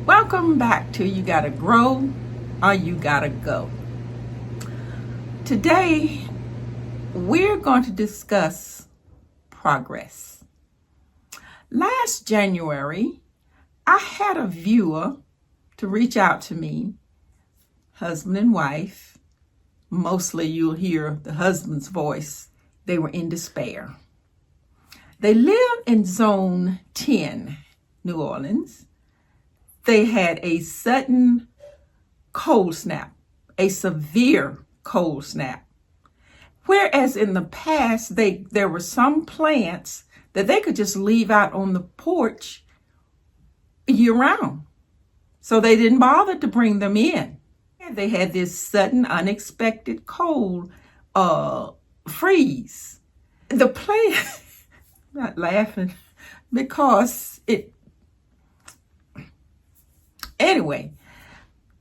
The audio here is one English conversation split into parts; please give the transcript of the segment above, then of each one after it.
Welcome back to You Gotta Grow or You Gotta Go. Today, we're going to discuss progress. Last January, I had a viewer to reach out to me, husband and wife. Mostly you'll hear the husband's voice. They were in despair. They live in Zone 10, New Orleans. They had a sudden cold snap, a severe cold snap. Whereas in the past, there were some plants that they could just leave out on the porch year round. So they didn't bother to bring them in. They had this sudden, unexpected cold freeze. The plant, not laughing, because anyway,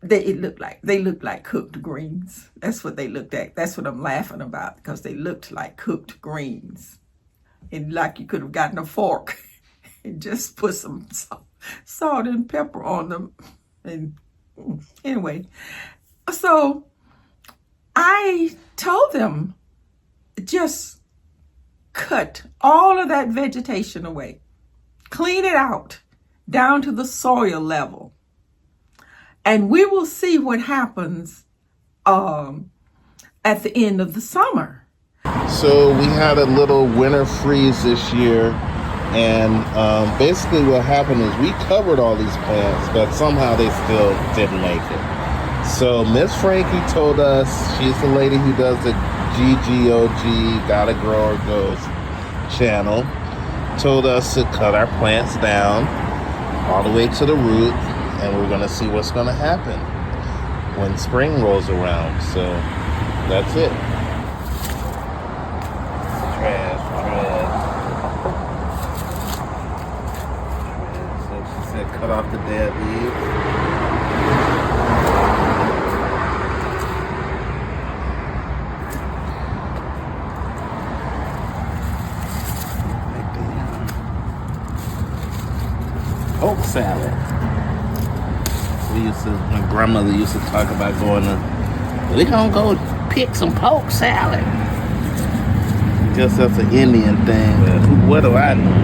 they looked like cooked greens. That's what they looked at. That's what I'm laughing about, because they looked like cooked greens. And like you could have gotten a fork and just put some salt and pepper on them. And anyway, so I told them, just cut all of that vegetation away. Clean it out down to the soil level. And we will see what happens at the end of the summer. So we had a little winter freeze this year, and basically what happened is we covered all these plants, but somehow they still didn't make it. So Miss Frankie told us, she's the lady who does the GGOG, Gotta Grow or Goes channel, told us to cut our plants down all the way to the root, and we're gonna see what's gonna happen when spring rolls around. So that's it. Trash. So she said cut off the dead leaves. Poke salad. My grandmother used to talk about we're gonna go pick some poke salad. Guess that's an Indian thing, but what do I know?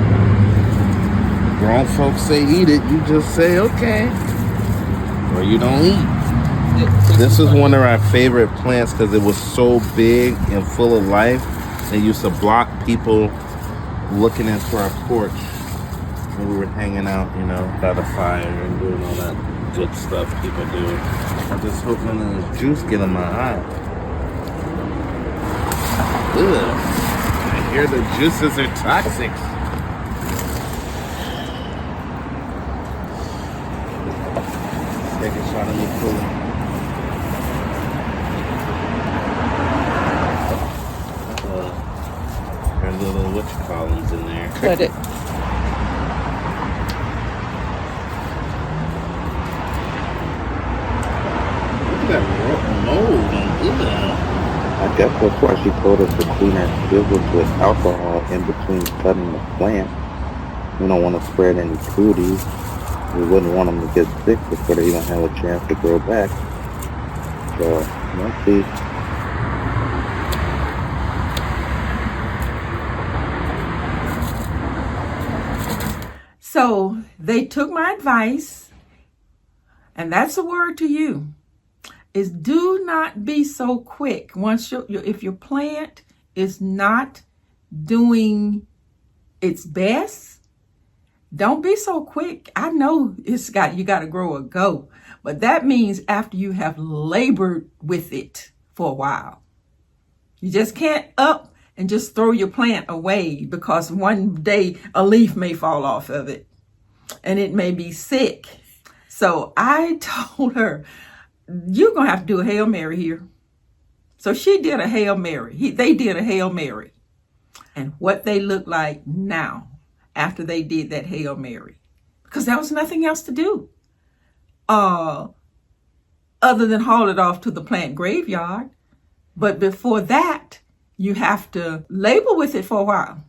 Grown folks say eat it, you just say okay. Or you don't eat. This is one of our favorite plants because it was so big and full of life. It used to block people looking into our porch when we were hanging out, by the fire and doing all that good stuff people do. I just hope none of the juice get in my eye. Ugh. I hear the juices are toxic. Take a shot of me pulling. There are little whatchamacallits in there. Cut it. That mold on I guess that's why she told us to clean our skills with alcohol in between cutting the plant. We don't want to spread any cooties. We wouldn't want them to get sick before they even have a chance to grow back. So, let's see. So they took my advice, and that's a word to you, is do not be so quick. If your plant is not doing its best, don't be so quick. I know you got to grow or go, but that means after you have labored with it for a while. You just can't up and just throw your plant away because one day a leaf may fall off of it and it may be sick. So I told her, you're going to have to do a Hail Mary here. So she did a Hail Mary. They did a Hail Mary. And what they look like now after they did that Hail Mary. Because there was nothing else to do. Other than haul it off to the plant graveyard. But before that, you have to labor with it for a while.